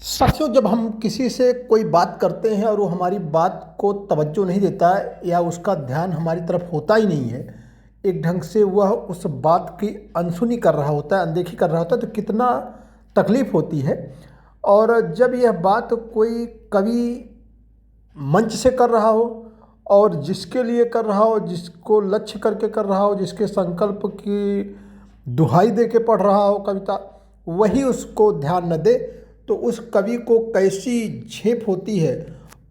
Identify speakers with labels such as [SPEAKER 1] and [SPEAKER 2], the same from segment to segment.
[SPEAKER 1] साथियों, जब हम किसी से कोई बात करते हैं और वो हमारी बात को तवज्जो नहीं देता है या उसका ध्यान हमारी तरफ होता ही नहीं है, एक ढंग से वह उस बात की अनसुनी कर रहा होता है, अनदेखी कर रहा होता है, तो कितना तकलीफ़ होती है। और जब यह बात कोई कवि मंच से कर रहा हो और जिसके लिए कर रहा हो, जिसको लक्ष्य करके कर रहा हो, जिसके संकल्प की दुहाई दे के पढ़ रहा हो कविता, वही उसको ध्यान न दे, तो उस कवि को कैसी झेप होती है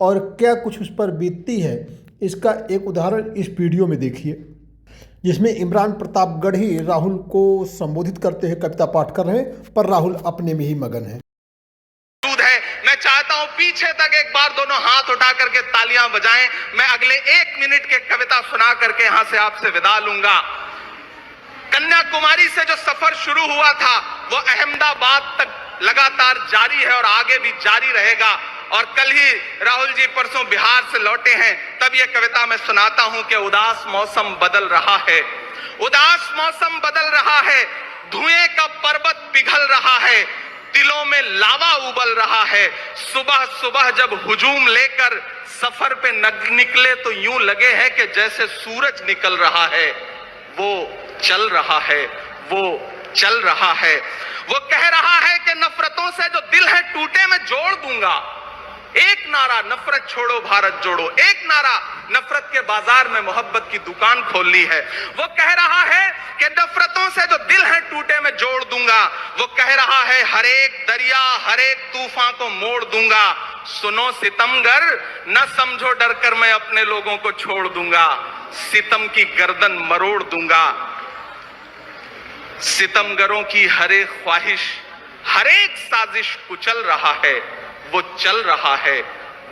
[SPEAKER 1] और क्या कुछ उस पर बीतती है, इसका एक उदाहरण इस वीडियो में देखिए, जिसमें इमरान प्रतापगढ़ी राहुल को संबोधित करते हुए कविता पाठ कर रहे हैं, पर राहुल अपने में ही मगन है।
[SPEAKER 2] मैं चाहता हूं पीछे तक एक बार दोनों हाथ उठा करके तालियां बजाएं। मैं अगले 1 मिनट के कविता सुना करके यहां से आपसे विदा लूंगा। कन्याकुमारी से जो सफर शुरू हुआ था वो अहमदाबाद तक लगातार जारी है और आगे भी जारी रहेगा। और कल ही राहुल जी परसों बिहार से लौटे हैं, तब ये कविता मैं सुनाता हूं कि उदास मौसम बदल रहा है, उदास मौसम बदल रहा है, धुएं का पर्वत पिघल रहा है, दिलों में लावा उबल रहा है। सुबह सुबह जब हुजूम लेकर सफर पे निकले तो यूं लगे है कि जैसे सूरज निकल रहा है। वो चल रहा है, वो चल रहा है। वो कह रहा है कि नफरतों से जो दिल है टूटे मैं जोड़ दूंगा। एक नारा नफरत छोड़ो भारत जोड़ो, एक नारा नफरत के बाजार में मोहब्बत की दुकान खोल ली है। वो कह रहा है कि नफरतों से जो दिल है टूटे मैं जोड़ दूंगा। वो कह रहा है हर एक दरिया हर एक तूफान को मोड़ दूंगा। सुनो सितमगर, न समझो डर कर मैं अपने लोगों को छोड़ दूंगा। सितम की गर्दन मरोड़ दूंगा। सितमगरों की हर एक ख्वाहिश हर एक साजिश कुचल रहा है। वो चल रहा है,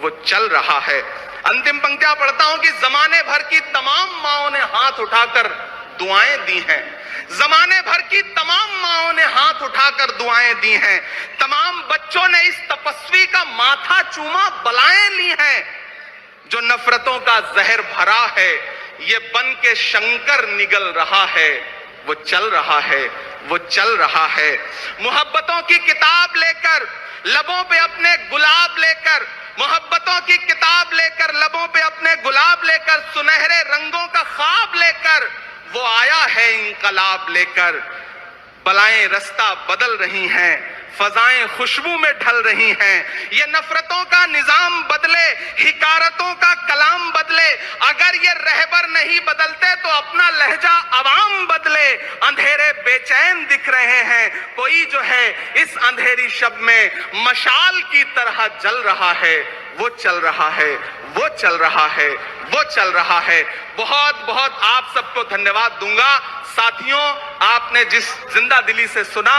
[SPEAKER 2] वो चल रहा है। अंतिम पंक्तियां पढ़ता हूं कि जमाने भर की तमाम माओं ने हाथ उठाकर दुआएं दी हैं। जमाने भर की तमाम माओं ने हाथ उठाकर दुआएं दी हैं। तमाम बच्चों ने इस तपस्वी का माथा चूमा, बलाएं ली हैं। जो नफरतों का जहर भरा है, ये बन के शंकर निगल रहा है। वो चल रहा है, वो चल रहा है। मोहब्बतों की किताब लेकर लबों पे अपने गुलाब लेकर, मोहब्बतों की किताब लेकर लबों पे अपने गुलाब लेकर, सुनहरे रंगों का ख्वाब लेकर वो आया है इंकलाब लेकर। बलाएं रास्ता बदल रही हैं, फजाएं खुशबू में ढल रही हैं। ये नफरतों का निजाम बदले, हिकारतों का कलाम बदले। अगर ये रहबर नहीं बदलते तो अपना लहजा अवाम बदले। अंधेरे बेचैन दिख रहे हैं, कोई जो है इस अंधेरी शब में मशाल की तरह जल रहा है। वो चल रहा है, वो चल रहा है, वो चल रहा है। बहुत बहुत आप सबको धन्यवाद दूंगा। साथियों, आपने जिस जिंदा दिली से सुना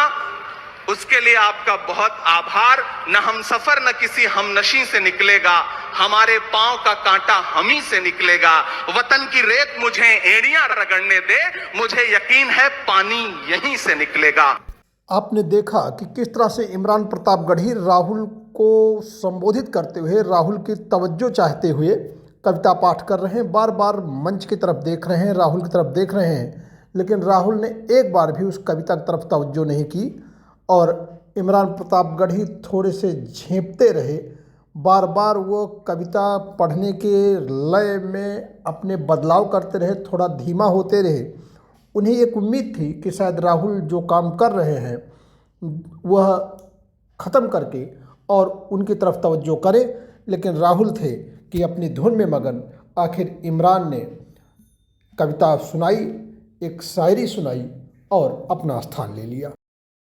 [SPEAKER 2] उसके लिए आपका बहुत आभार। न हम सफर न किसी हमनशी से निकलेगा, हमारे पांव का कांटा हम ही से निकलेगा। वतन की रेत मुझे एड़ियां रगड़ने दे, मुझे यकीन है पानी यहीं से निकलेगा।
[SPEAKER 1] आपने देखा कि किस तरह से इमरान प्रतापगढ़ी राहुल को संबोधित करते हुए, राहुल की तवज्जो चाहते हुए कविता पाठ कर रहे हैं। बार बार मंच की तरफ देख रहे हैं, राहुल की तरफ देख रहे हैं, लेकिन राहुल ने एक बार भी उस कविता की तरफ तवज्जो नहीं की और इमरान प्रतापगढ़ी थोड़े से झेंपते रहे। बार बार वो कविता पढ़ने के लय में अपने बदलाव करते रहे, थोड़ा धीमा होते रहे। उन्हें एक उम्मीद थी कि शायद राहुल जो काम कर रहे हैं वह ख़त्म करके और उनकी तरफ तवज्जो करें, लेकिन राहुल थे कि अपनी धुन में मगन। आखिर इमरान ने कविता सुनाई, एक शायरी सुनाई और अपना स्थान ले लिया।